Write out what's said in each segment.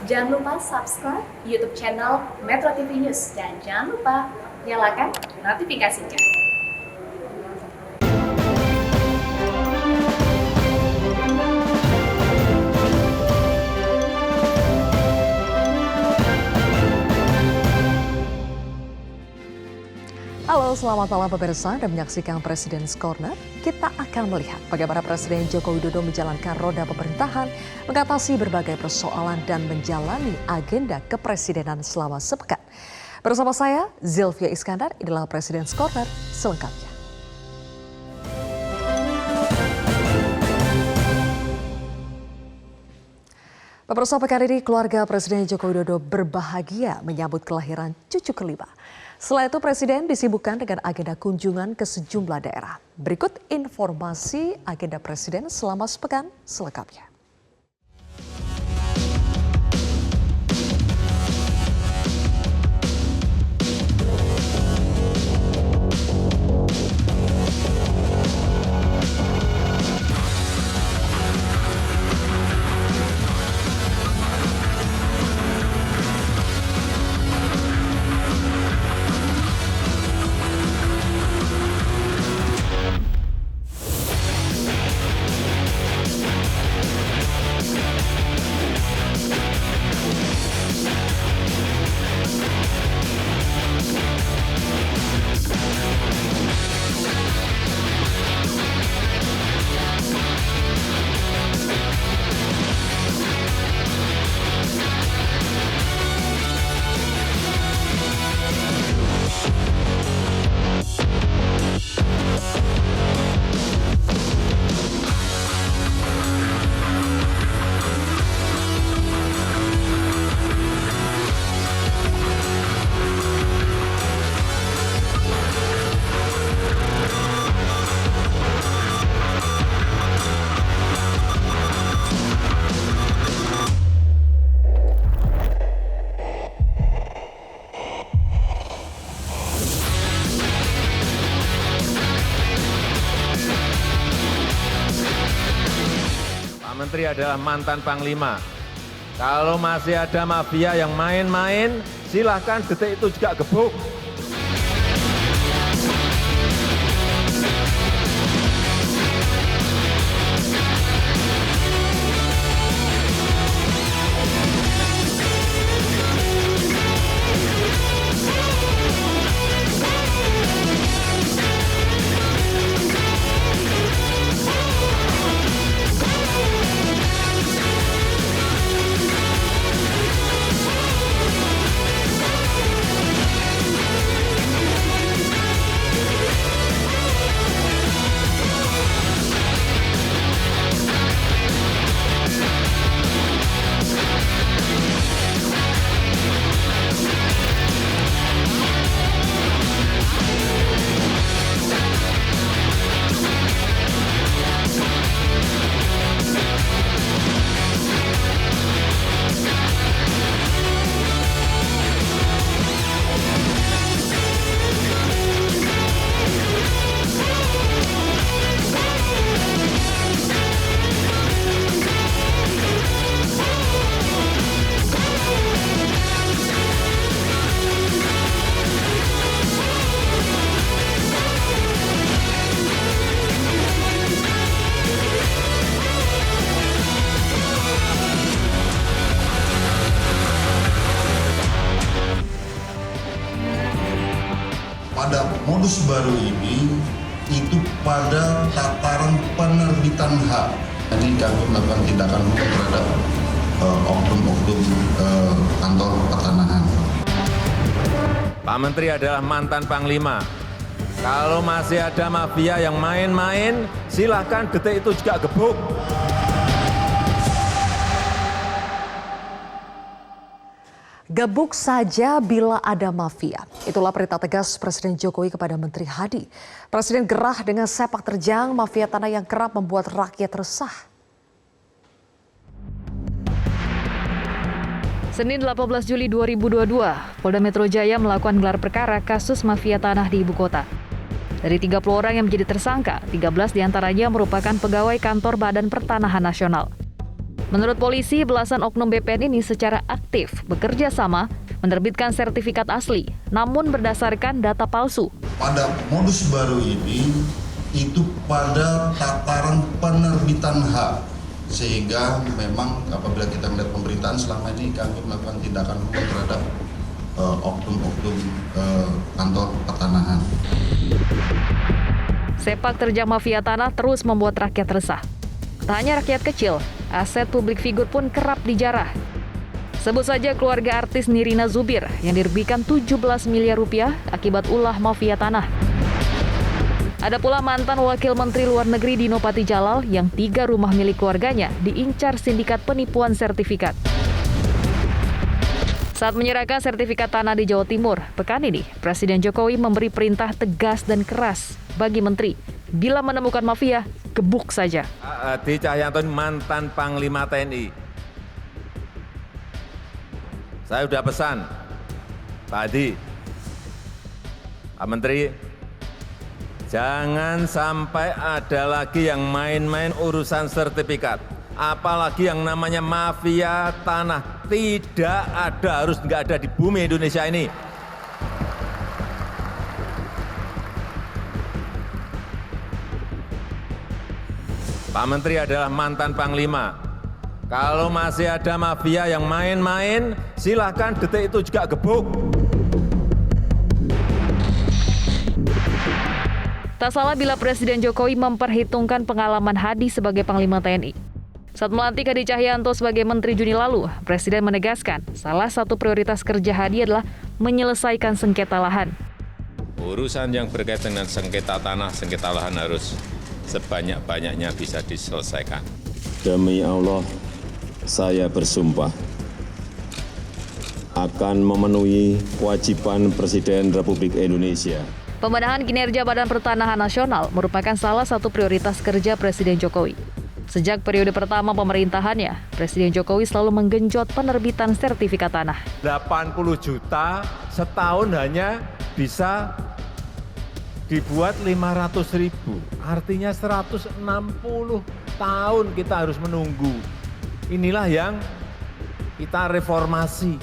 Jangan lupa subscribe YouTube channel Metro TV News dan jangan lupa nyalakan notifikasinya. Halo, selamat malam pemirsa. Anda menyaksikan Presiden Corner. Kita akan melihat bagaimana Presiden Joko Widodo menjalankan roda pemerintahan, mengatasi berbagai persoalan dan menjalani agenda kepresidenan selama sepekan. Bersama saya, Zilvia Iskandar, inilah Presiden Corner selengkapnya. Pemirsa, pekan ini keluarga Presiden Joko Widodo berbahagia menyambut kelahiran cucu kelima. Setelah itu Presiden disibukkan dengan agenda kunjungan ke sejumlah daerah. Berikut informasi agenda Presiden selama sepekan selengkapnya. Menteri adalah mantan Panglima. Kalau masih ada mafia yang main-main, silahkan detik itu juga gebuk. Pada modus baru ini, itu pada tataran penerbitan hak. Jadi kami melakukan tindakan hukum terhadap oknum-oknum kantor pertanahan. Pak Menteri adalah mantan Panglima. Kalau masih ada mafia yang main-main, silahkan detik itu juga gebuk. Gebuk saja bila ada mafia. Itulah perintah tegas Presiden Jokowi kepada Menteri Hadi. Presiden gerah dengan sepak terjang mafia tanah yang kerap membuat rakyat resah. Senin 18 Juli 2022, Polda Metro Jaya melakukan gelar perkara kasus mafia tanah di ibu kota. Dari 30 orang yang menjadi tersangka, 13 diantaranya merupakan pegawai kantor Badan Pertanahan Nasional. Menurut polisi, belasan oknum BPN ini secara aktif bekerja sama menerbitkan sertifikat asli, namun berdasarkan data palsu. Pada modus baru ini, itu pada tataran penerbitan hak. Sehingga memang apabila kita melihat pemberitaan selama ini kami melakukan tindakan hukum terhadap oknum-oknum kantor pertanahan. Sepak terjang mafia tanah terus membuat rakyat resah. Tak hanya rakyat kecil, aset publik figur pun kerap dijarah. Sebut saja keluarga artis Nirina Zubir yang dirugikan 17 miliar rupiah akibat ulah mafia tanah. Ada pula mantan Wakil Menteri Luar Negeri Dino Patijalal yang 3 rumah milik keluarganya diincar sindikat penipuan sertifikat. Saat menyerahkan sertifikat tanah di Jawa Timur, pekan ini, Presiden Jokowi memberi perintah tegas dan keras bagi menteri. Bila menemukan mafia, gebuk saja. Hadi Cahyanto mantan Panglima TNI. Saya sudah pesan, tadi, Pak Menteri, jangan sampai ada lagi yang main-main urusan sertifikat. Apalagi yang namanya mafia tanah. Tidak ada, harus nggak ada di bumi Indonesia ini. Pak Menteri adalah mantan Panglima. Kalau masih ada mafia yang main-main, silahkan detik itu juga gebuk. Tak salah bila Presiden Jokowi memperhitungkan pengalaman Hadi sebagai Panglima TNI. Saat melantik Hadi Cahyanto sebagai Menteri Juni lalu, Presiden menegaskan salah satu prioritas kerja Hadi adalah menyelesaikan sengketa lahan. Urusan yang berkaitan dengan sengketa tanah, sengketa lahan harus sebanyak-banyaknya bisa diselesaikan. Demi Allah, saya bersumpah akan memenuhi kewajiban Presiden Republik Indonesia. Pembenahan kinerja Badan Pertanahan Nasional merupakan salah satu prioritas kerja Presiden Jokowi. Sejak periode pertama pemerintahannya, Presiden Jokowi selalu menggenjot penerbitan sertifikat tanah. 80 juta setahun hanya bisa dibuat 500.000. Artinya 160 tahun kita harus menunggu. Inilah yang kita reformasi.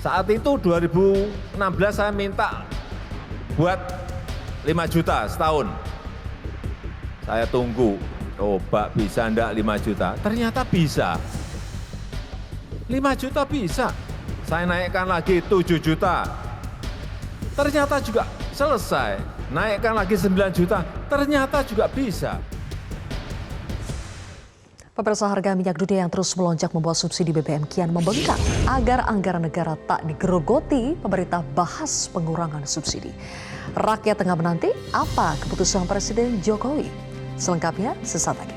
Saat itu 2016 saya minta buat 5 juta setahun. Saya tunggu, coba bisa enggak 5 juta? Ternyata bisa. 5 juta bisa. Saya naikkan lagi 7 juta. Ternyata juga selesai. Naikkan lagi 9 juta. Ternyata juga bisa. Pemirsa, harga minyak dunia yang terus melonjak membuat subsidi BBM kian membengkak. Agar anggaran negara tak digerogoti, pemerintah bahas pengurangan subsidi. Rakyat tengah menanti apa keputusan Presiden Jokowi. Selengkapnya sesaat lagi.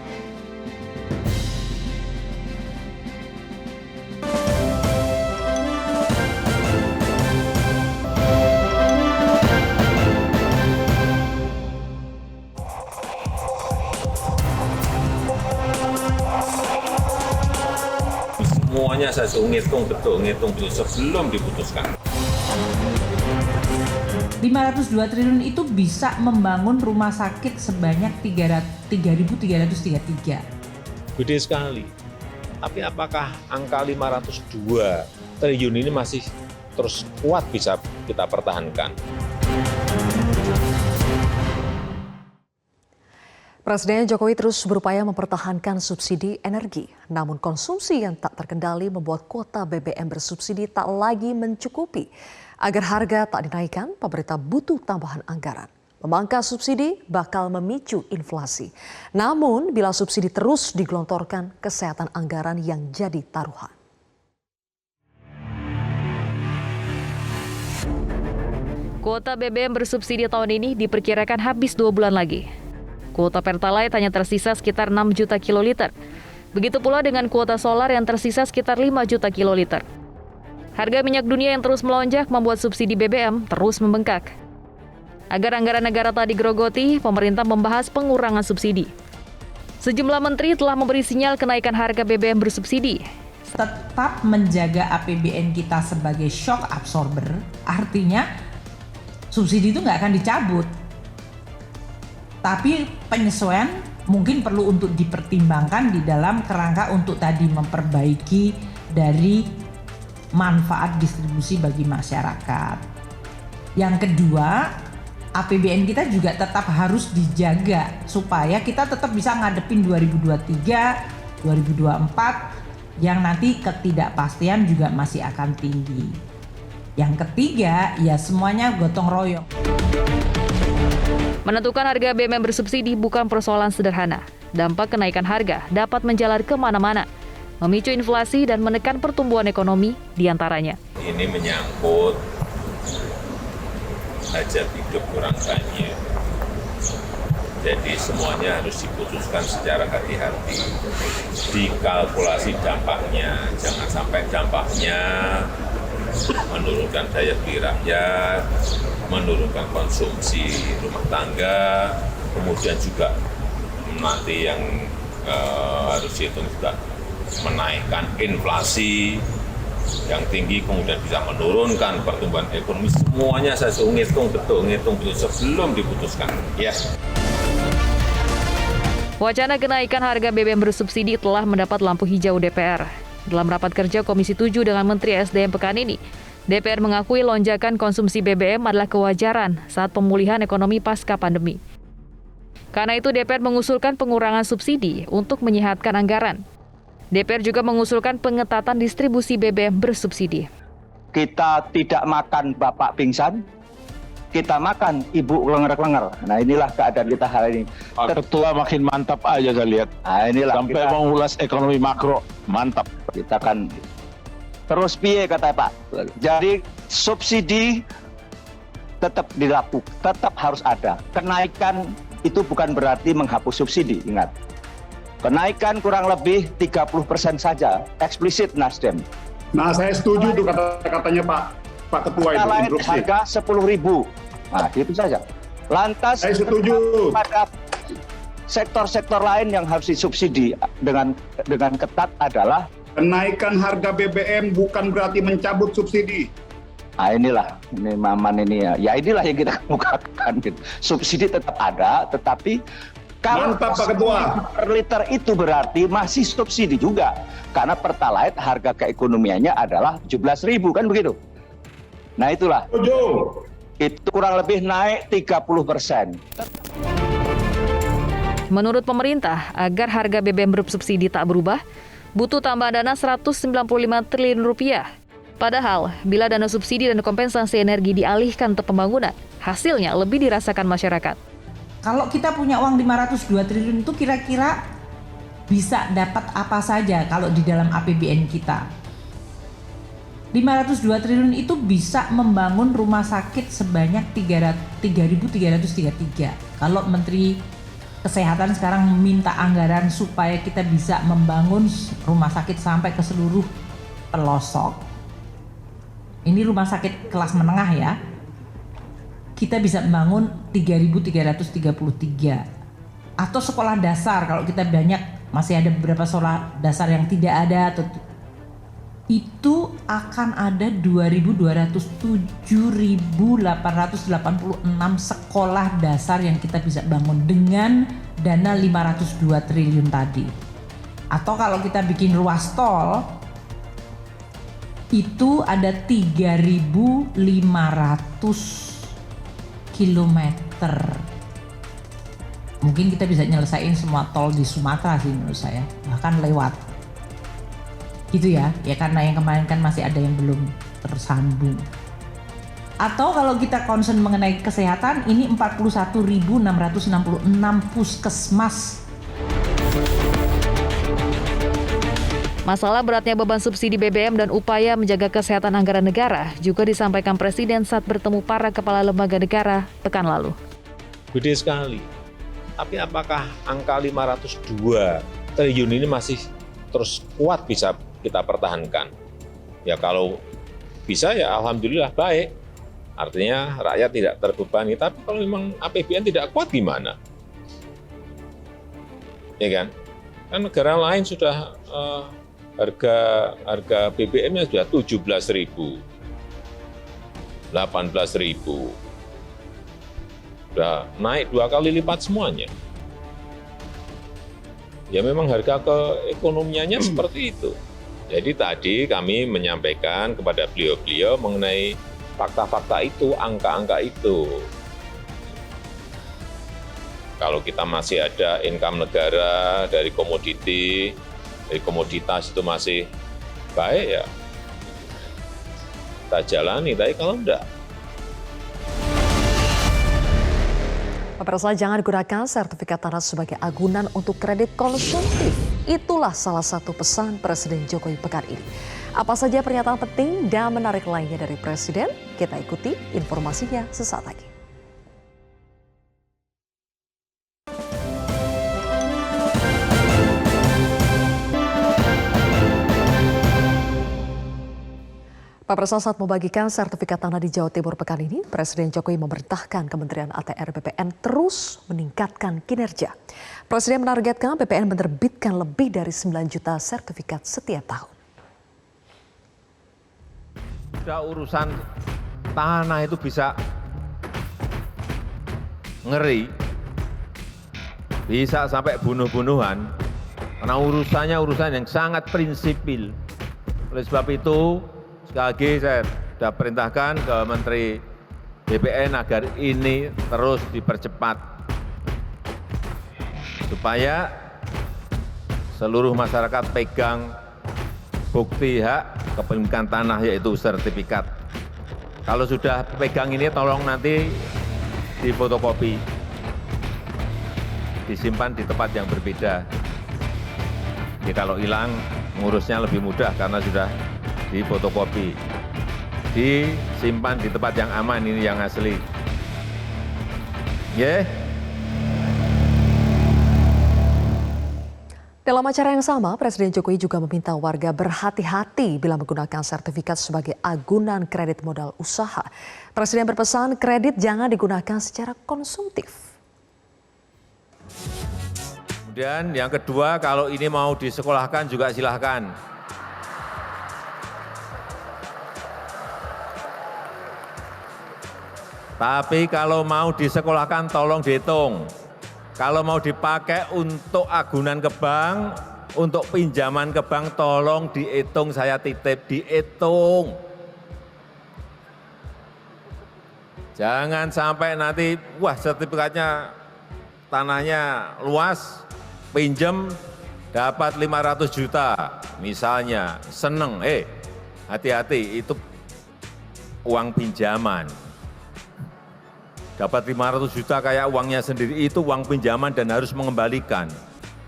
Semuanya saya ngitung betul sebelum diputuskan. 502 triliun itu bisa membangun rumah sakit sebanyak 3.333. Gede sekali. Tapi apakah angka 502 triliun ini masih terus kuat bisa kita pertahankan? Presiden Jokowi terus berupaya mempertahankan subsidi energi. Namun konsumsi yang tak terkendali membuat kuota BBM bersubsidi tak lagi mencukupi. Agar harga tak dinaikkan, pemerintah butuh tambahan anggaran. Memangkas subsidi bakal memicu inflasi. Namun bila subsidi terus digelontorkan, kesehatan anggaran yang jadi taruhan. Kuota BBM bersubsidi tahun ini diperkirakan habis 2 bulan lagi. Kuota Pertalite hanya tersisa sekitar 6 juta kiloliter. Begitu pula dengan kuota solar yang tersisa sekitar 5 juta kiloliter. Harga minyak dunia yang terus melonjak membuat subsidi BBM terus membengkak. Agar anggaran negara tak digerogoti, pemerintah membahas pengurangan subsidi. Sejumlah menteri telah memberi sinyal kenaikan harga BBM bersubsidi. Tetap menjaga APBN kita sebagai shock absorber, artinya subsidi itu nggak akan dicabut. Tapi penyesuaian mungkin perlu untuk dipertimbangkan di dalam kerangka untuk tadi memperbaiki dari manfaat distribusi bagi masyarakat. Yang kedua, APBN kita juga tetap harus dijaga supaya kita tetap bisa ngadepin 2023, 2024 yang nanti ketidakpastian juga masih akan tinggi. Yang ketiga, ya semuanya gotong royong. Menentukan harga BBM bersubsidi bukan persoalan sederhana. Dampak kenaikan harga dapat menjalar kemana-mana, memicu inflasi dan menekan pertumbuhan ekonomi diantaranya. Ini menyangkut hajat hidup orang banyak. Jadi semuanya harus diputuskan secara hati-hati. Dikalkulasi dampaknya, jangan sampai dampaknya menurunkan daya beli rakyat, menurunkan konsumsi rumah tangga, kemudian juga nanti yang harus dihitung juga menaikkan inflasi yang tinggi, kemudian bisa menurunkan pertumbuhan ekonomi. Semuanya saya ngitung betul sebelum diputuskan. Ya. Wacana kenaikan harga BBM bersubsidi telah mendapat lampu hijau DPR. Dalam rapat kerja Komisi 7 dengan Menteri SDM pekan ini, DPR mengakui lonjakan konsumsi BBM adalah kewajaran saat pemulihan ekonomi pasca pandemi. Karena itu DPR mengusulkan pengurangan subsidi untuk menyehatkan anggaran. DPR juga mengusulkan pengetatan distribusi BBM bersubsidi. Kita tidak makan bapak pingsan, kita makan ibu lenger-lenger. Nah inilah keadaan kita hari ini. Pak Ketua makin mantap aja saya lihat. Nah inilah sampai kita, mengulas ekonomi makro, mantap. Kita kan terus piye kata Pak. Jadi subsidi tetap dilakukan, tetap harus ada. Kenaikan itu bukan berarti menghapus subsidi, ingat. Kenaikan kurang lebih 30% saja, eksplisit Nasdem. Nah, saya setuju tuh kata-katanya Pak Ketua itu, instruksi. Harga 10.000. Nah, itu saja. Lantas saya setuju pada sektor-sektor lain yang harus disubsidi dengan ketat adalah kenaikan harga BBM bukan berarti mencabut subsidi. Nah, ini Maman ini ya. Ya inilah yang kita kemukakan gitu. Subsidi tetap ada, tetapi kalau mantap Pak Ketua. Per liter itu berarti masih subsidi juga. Karena Pertalite harga keekonomiannya adalah 17.000 kan begitu. Nah itulah. Setuju. Itu kurang lebih naik 30%. Menurut pemerintah, agar harga BBM bersubsidi tak berubah, butuh tambahan dana 195 triliun rupiah. Padahal, bila dana subsidi dan kompensasi energi dialihkan untuk pembangunan, hasilnya lebih dirasakan masyarakat. Kalau kita punya uang 502 triliun itu kira-kira bisa dapat apa saja kalau di dalam APBN kita. 502 triliun itu bisa membangun rumah sakit sebanyak 3.333. Kalau Menteri Kesehatan sekarang minta anggaran supaya kita bisa membangun rumah sakit sampai ke seluruh pelosok. Ini rumah sakit kelas menengah ya. Kita bisa membangun 3.333. Atau sekolah dasar, kalau kita banyak, masih ada beberapa sekolah dasar yang tidak ada, itu akan ada 2.207.886 sekolah dasar yang kita bisa bangun dengan dana 502 triliun tadi. Atau kalau kita bikin ruas tol, itu ada 3.500 kilometer. Mungkin kita bisa nyelesain semua tol di Sumatera sih menurut saya, bahkan lewat. Gitu ya karena yang kemarin kan masih ada yang belum tersambung. Atau kalau kita concern mengenai kesehatan, ini 41.666 puskesmas. Masalah beratnya beban subsidi BBM dan upaya menjaga kesehatan anggaran negara juga disampaikan Presiden saat bertemu para kepala lembaga negara pekan lalu. Gede sekali. Tapi apakah angka 502 triliun ini masih terus kuat bisa kita pertahankan? Ya kalau bisa ya alhamdulillah baik. Artinya rakyat tidak terbebani. Tapi kalau memang APBN tidak kuat gimana? Ya kan? Kan negara lain sudah harga BBM-nya sudah 17.000, 18.000, udah naik 2 kali lipat semuanya. Ya memang harga keekonomiannya seperti itu. Jadi tadi kami menyampaikan kepada beliau-beliau mengenai fakta-fakta itu, angka-angka itu. Kalau kita masih ada income negara dari komoditi, dari komoditas itu masih baik ya, kita jalani. Tapi kalau enggak, Pemirsa, jangan gunakan sertifikat tanah sebagai agunan untuk kredit konsumtif. Itulah salah satu pesan Presiden Jokowi pekan ini. Apa saja pernyataan penting dan menarik lainnya dari Presiden? Kita ikuti informasinya sesaat lagi. Pemirsa, saat membagikan sertifikat tanah di Jawa Timur pekan ini, Presiden Jokowi memerintahkan Kementerian ATR BPN terus meningkatkan kinerja. Presiden menargetkan BPN menerbitkan lebih dari 9 juta sertifikat setiap tahun. sudah urusan tanah itu bisa ngeri, bisa sampai bunuh-bunuhan, karena urusannya urusan yang sangat prinsipil. Oleh sebab itu, sekali lagi saya sudah perintahkan ke Menteri BPN agar ini terus dipercepat, supaya seluruh masyarakat pegang bukti hak kepemilikan tanah, yaitu sertifikat. Kalau sudah pegang ini, tolong nanti difotokopi, disimpan di tempat yang berbeda. Jadi kalau hilang, ngurusnya lebih mudah karena sudah difotokopi. Disimpan di tempat yang aman, ini yang asli. Yeah. Dalam acara yang sama, Presiden Jokowi juga meminta warga berhati-hati bila menggunakan sertifikat sebagai agunan kredit modal usaha. Presiden berpesan kredit jangan digunakan secara konsumtif. Kemudian yang kedua, kalau ini mau disekolahkan juga silahkan. Tapi kalau mau disekolahkan tolong dihitung. Kalau mau dipakai untuk agunan ke bank, untuk pinjaman ke bank, tolong dihitung, saya titip, dihitung. Jangan sampai nanti, wah sertifikatnya tanahnya luas, pinjem dapat 500 juta, misalnya, seneng, hati-hati, itu uang pinjaman. Dapat 500 juta kayak uangnya sendiri, itu uang pinjaman dan harus mengembalikan.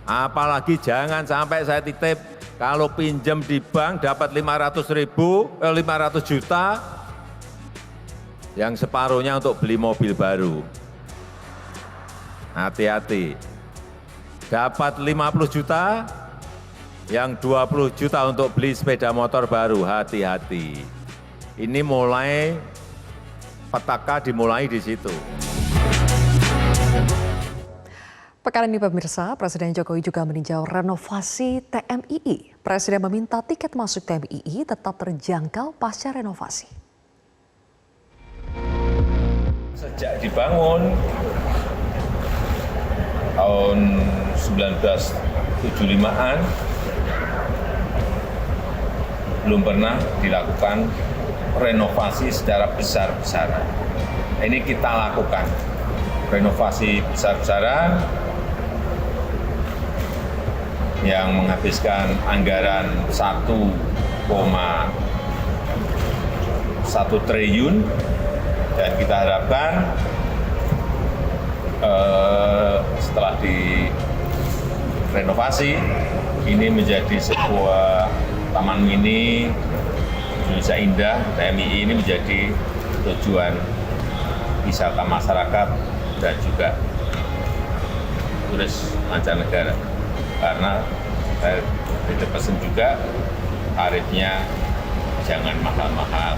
Apalagi jangan sampai saya titip, kalau pinjam di bank dapat 500 juta, yang separuhnya untuk beli mobil baru. Hati-hati. Dapat 50 juta, yang 20 juta untuk beli sepeda motor baru, hati-hati. Ini mulai petaka dimulai di situ. Pekan ini pemirsa, Presiden Jokowi juga meninjau renovasi TMII. Presiden meminta tiket masuk TMII tetap terjangkau pasca renovasi. Sejak dibangun tahun 1975-an belum pernah dilakukan renovasi secara besar-besaran. Ini kita lakukan renovasi besar-besaran yang menghabiskan anggaran 1,1 triliun, dan kita harapkan setelah direnovasi ini menjadi sebuah taman mini Indonesia Indah. TMII ini menjadi tujuan wisata masyarakat dan juga turis mancanegara. Karena saya tidak pesen juga tarifnya jangan mahal-mahal.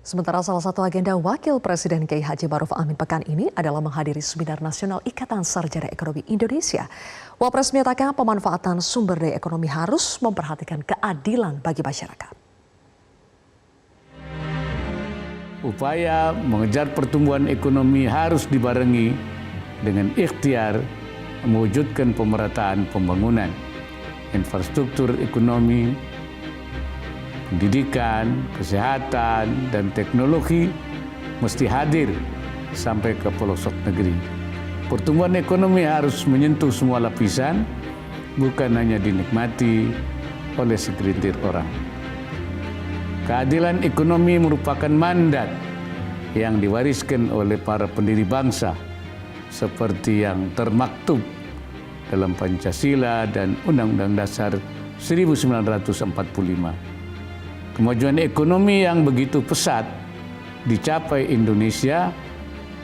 Sementara salah satu agenda Wakil Presiden Kiai Haji Ma'ruf Amin pekan ini adalah menghadiri Seminar Nasional Ikatan Sarjana Ekonomi Indonesia. Wapres menyatakan pemanfaatan sumber daya ekonomi harus memperhatikan keadilan bagi masyarakat. Upaya mengejar pertumbuhan ekonomi harus dibarengi dengan ikhtiar mewujudkan pemerataan pembangunan, infrastruktur ekonomi, pendidikan, kesehatan, dan teknologi mesti hadir sampai ke pelosok negeri. Pertumbuhan ekonomi harus menyentuh semua lapisan, bukan hanya dinikmati oleh segelintir orang. Keadilan ekonomi merupakan mandat yang diwariskan oleh para pendiri bangsa, seperti yang termaktub dalam Pancasila dan Undang-Undang Dasar 1945. Kemajuan ekonomi yang begitu pesat dicapai Indonesia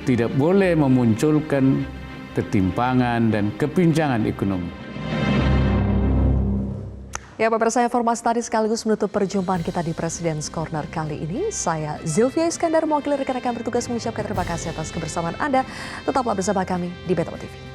tidak boleh memunculkan ketimpangan dan kepinjangan ekonomi. Ya, pemirsa, informasi tadi sekaligus menutup perjumpaan kita di President's Corner kali ini. Saya Zilvia Iskandar, mewakili rekan-rekan bertugas mengucapkan terima kasih atas kebersamaan Anda. Tetaplah bersama kami di Metro TV.